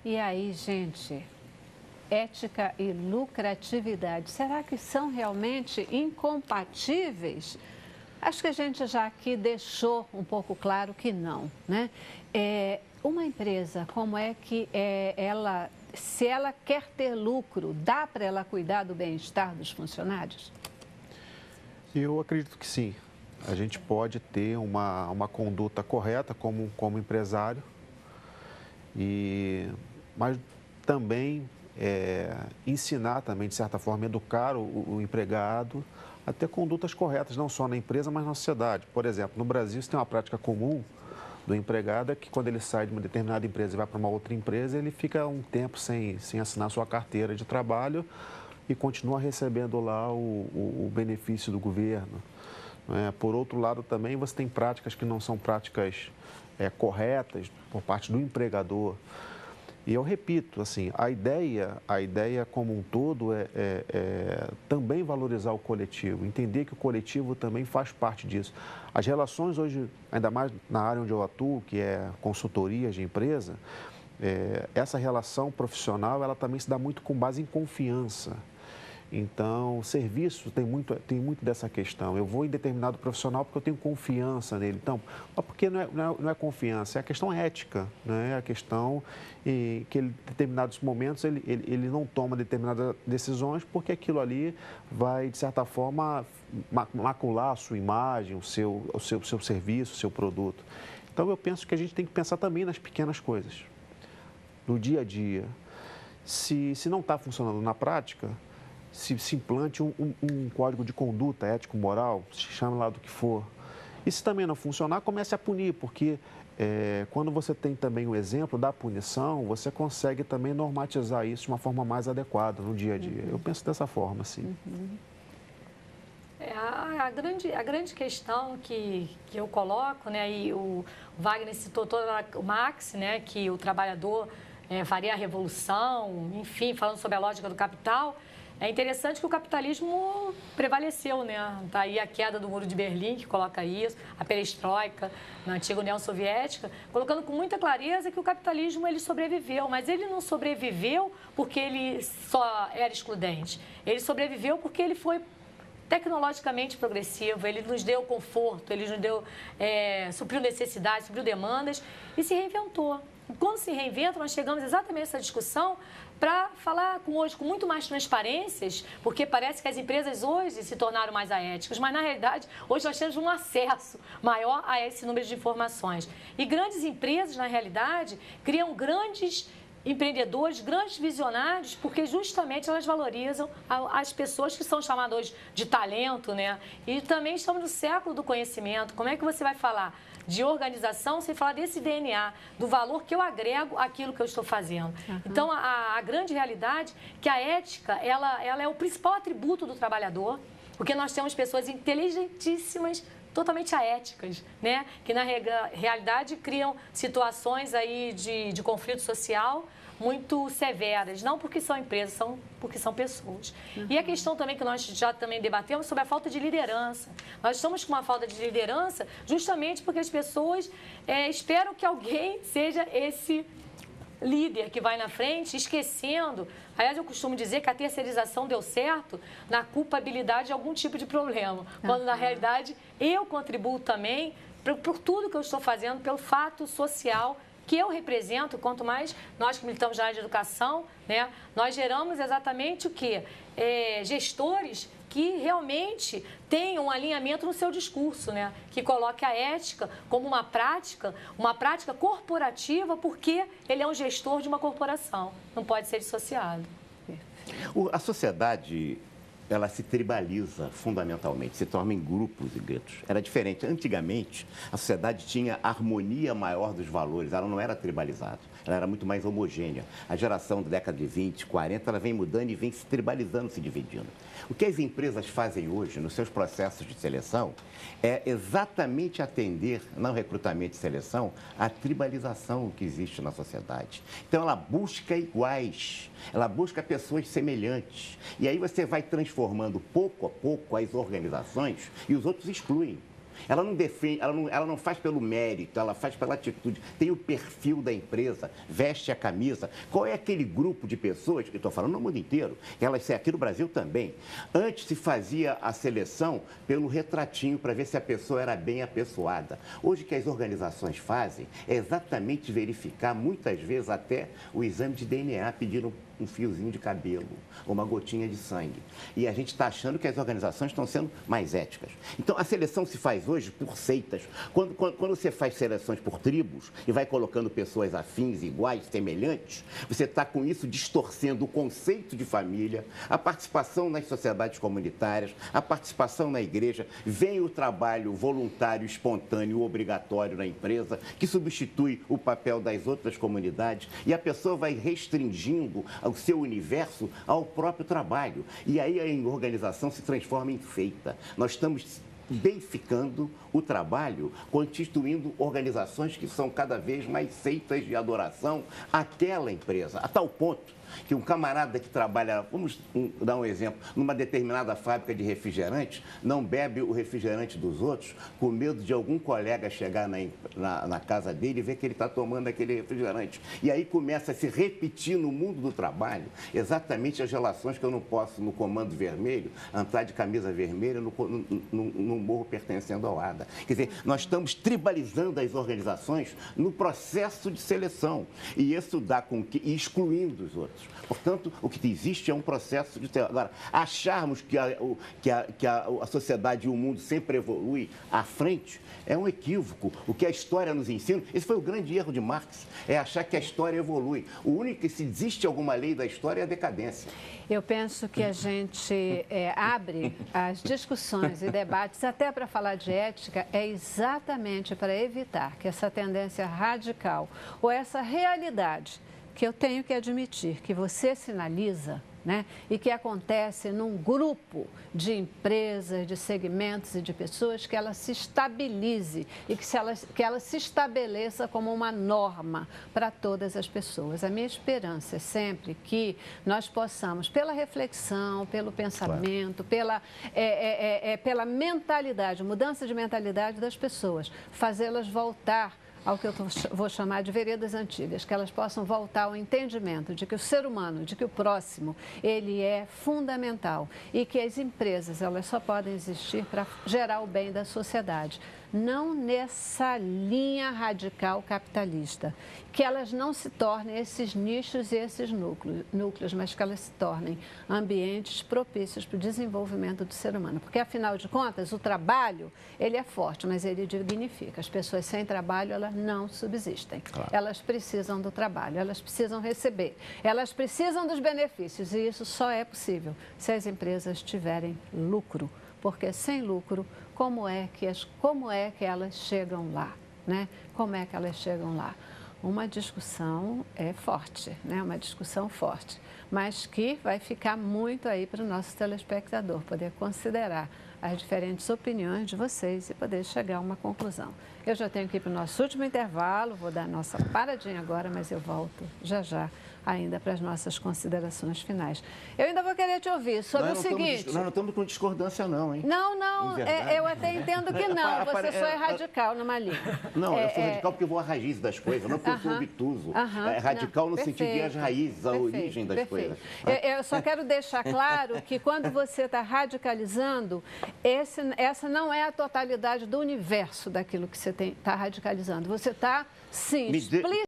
E aí, gente, ética e lucratividade, será que são realmente incompatíveis? Acho que a gente já aqui deixou um pouco claro que não, né? Uma empresa, como é que ela, se ela quer ter lucro, dá para ela cuidar do bem-estar dos funcionários? Eu acredito que sim. A gente pode ter uma conduta correta como empresário, mas também ensinar também, de certa forma, educar o empregado a ter condutas corretas, não só na empresa, mas na sociedade. Por exemplo, no Brasil, você tem uma prática comum do empregado, é que quando ele sai de uma determinada empresa e vai para uma outra empresa, ele fica um tempo sem assinar sua carteira de trabalho e continua recebendo lá o benefício do governo. Por outro lado, também você tem práticas que não são práticas corretas por parte do empregador. E eu repito, assim, a ideia como um todo é também valorizar o coletivo, entender que o coletivo também faz parte disso. As relações hoje, ainda mais na área onde eu atuo, que é consultoria de empresa, essa relação profissional, ela também se dá muito com base em confiança. Então, o serviço tem muito dessa questão. Eu vou em determinado profissional porque eu tenho confiança nele. Então, porque não é confiança, é a questão ética, né? É a questão que em determinados momentos ele não toma determinadas decisões porque aquilo ali vai, de certa forma, macular a sua imagem, o seu serviço, o seu produto. Então, eu penso que a gente tem que pensar também nas pequenas coisas, no dia a dia. Se não está funcionando na prática, se implante um código de conduta ético-moral, se chame lá do que for. E se também não funcionar, comece a punir, porque quando você tem também o exemplo da punição, você consegue também normatizar isso de uma forma mais adequada no dia a dia. Eu penso dessa forma, sim. A grande questão que eu coloco, né, e o Wagner citou o Marx, né, que o trabalhador faria a revolução, enfim, falando sobre a lógica do capital. É interessante que o capitalismo prevaleceu, né? Está aí a queda do Muro de Berlim, que coloca isso, a perestroika na antiga União Soviética, colocando com muita clareza que o capitalismo ele sobreviveu, mas ele não sobreviveu porque ele só era excludente. Ele sobreviveu porque ele foi tecnologicamente progressivo, ele nos deu conforto, ele nos deu, supriu necessidades, supriu demandas e se reinventou. Quando se reinventa, nós chegamos exatamente a essa discussão para falar hoje com muito mais transparências, porque parece que as empresas hoje se tornaram mais éticas, mas na realidade hoje nós temos um acesso maior a esse número de informações. E grandes empresas, na realidade, criam grandes empreendedores, grandes visionários, porque justamente elas valorizam as pessoas que são chamadas hoje de talento, né? E também estamos no século do conhecimento. Como é que você vai falar de organização sem falar desse DNA, do valor que eu agrego àquilo que eu estou fazendo? Então, a grande realidade é que a ética, ela é o principal atributo do trabalhador, porque nós temos pessoas inteligentíssimas, totalmente aéticas, né? Que na realidade criam situações aí de conflito social muito severas, não porque são empresas, porque são pessoas. E a questão também que nós já também debatemos sobre a falta de liderança. Nós estamos com uma falta de liderança justamente porque as pessoas esperam que alguém seja esse líder que vai na frente, esquecendo. Aliás, eu costumo dizer que a terceirização deu certo na culpabilidade de algum tipo de problema, quando na realidade eu contribuo também por tudo que eu estou fazendo, pelo fato social que eu represento. Quanto mais nós que militamos na área de educação, né, nós geramos exatamente o quê? Gestores que realmente tenham um alinhamento no seu discurso, né? Que coloque a ética como uma prática corporativa, porque ele é um gestor de uma corporação, não pode ser dissociado. A sociedade, ela se tribaliza fundamentalmente, se torna em grupos e guetos. Era diferente. Antigamente, a sociedade tinha harmonia maior dos valores, ela não era tribalizada, ela era muito mais homogênea. A geração da década de 20, 40, ela vem mudando e vem se tribalizando, se dividindo. O que as empresas fazem hoje nos seus processos de seleção é exatamente atender, no recrutamento e seleção, a tribalização que existe na sociedade. Então, ela busca iguais, ela busca pessoas semelhantes. E aí você vai transformando pouco a pouco as organizações e os outros excluem. Ela não defende, ela não faz pelo mérito, ela faz pela atitude. Tem o perfil da empresa, veste a camisa. Qual é aquele grupo de pessoas, que estou falando no mundo inteiro, elas aqui no Brasil também. Antes se fazia a seleção pelo retratinho para ver se a pessoa era bem apessoada. Hoje o que as organizações fazem é exatamente verificar, muitas vezes até o exame de DNA, pedindo um fiozinho de cabelo, ou uma gotinha de sangue. E a gente está achando que as organizações estão sendo mais éticas. Então, a seleção se faz hoje por seitas. Quando você faz seleções por tribos e vai colocando pessoas afins, iguais, semelhantes, você está com isso distorcendo o conceito de família, a participação nas sociedades comunitárias, a participação na igreja. Vem o trabalho voluntário, espontâneo, obrigatório na empresa, que substitui o papel das outras comunidades, e a pessoa vai restringindo o seu universo ao próprio trabalho. E aí a organização se transforma em feita. Nós estamos deificando o trabalho, constituindo organizações que são cada vez mais seitas de adoração àquela empresa, a tal ponto que um camarada que trabalha, vamos dar um exemplo, numa determinada fábrica de refrigerante, não bebe o refrigerante dos outros com medo de algum colega chegar na casa dele e ver que ele está tomando aquele refrigerante. E aí começa a se repetir no mundo do trabalho exatamente as relações que eu não posso, no Comando Vermelho, entrar de camisa vermelha no morro pertencendo ao ADA. Quer dizer, nós estamos tribalizando as organizações no processo de seleção. E isso dá com que, excluindo os outros. Portanto, o que existe é um processo de... Agora, acharmos que a sociedade e o mundo sempre evolui à frente é um equívoco. O que a história nos ensina, esse foi o grande erro de Marx, é achar que a história evolui. O único que, se existe alguma lei da história, é a decadência. Eu penso que a gente abre as discussões e debates até para falar de ética é exatamente para evitar que essa tendência radical ou essa realidade que eu tenho que admitir que você sinaliza, né, e que acontece num grupo de empresas, de segmentos e de pessoas, que ela se estabilize e que ela se estabeleça como uma norma para todas as pessoas. A minha esperança é sempre que nós possamos, pela reflexão, pelo pensamento, claro, pela mentalidade, mudança de mentalidade das pessoas, fazê-las voltar ao que eu vou chamar de veredas antigas, que elas possam voltar ao entendimento de que o ser humano, de que o próximo, ele é fundamental e que as empresas, elas só podem existir para gerar o bem da sociedade. Não nessa linha radical capitalista, que elas não se tornem esses nichos e esses núcleos, mas que elas se tornem ambientes propícios para o desenvolvimento do ser humano. Porque, afinal de contas, o trabalho, ele é forte, mas ele dignifica. As pessoas sem trabalho, elas não subsistem. Claro. Elas precisam do trabalho, elas precisam receber, elas precisam dos benefícios, e isso só é possível se as empresas tiverem lucro. Porque sem lucro, como é que elas chegam lá, né? Como é que elas chegam lá? Uma discussão forte, né? Uma discussão forte, mas que vai ficar muito aí para o nosso telespectador poder considerar as diferentes opiniões de vocês e poder chegar a uma conclusão. Eu já tenho que ir para o nosso último intervalo, vou dar a nossa paradinha agora, mas eu volto já ainda para as nossas considerações finais. Eu ainda vou querer te ouvir sobre o seguinte... Nós não estamos com discordância não, hein? Não, eu até entendo que não, você só é radical numa linha. Não, eu sou radical porque eu vou à raiz das coisas, não porque eu sou obtuso. É radical no sentido de ir às raízes, à origem das coisas. Eu só quero deixar claro que quando você está radicalizando, essa não é a totalidade do universo daquilo que você está radicalizando. Você está, sim, explicitamente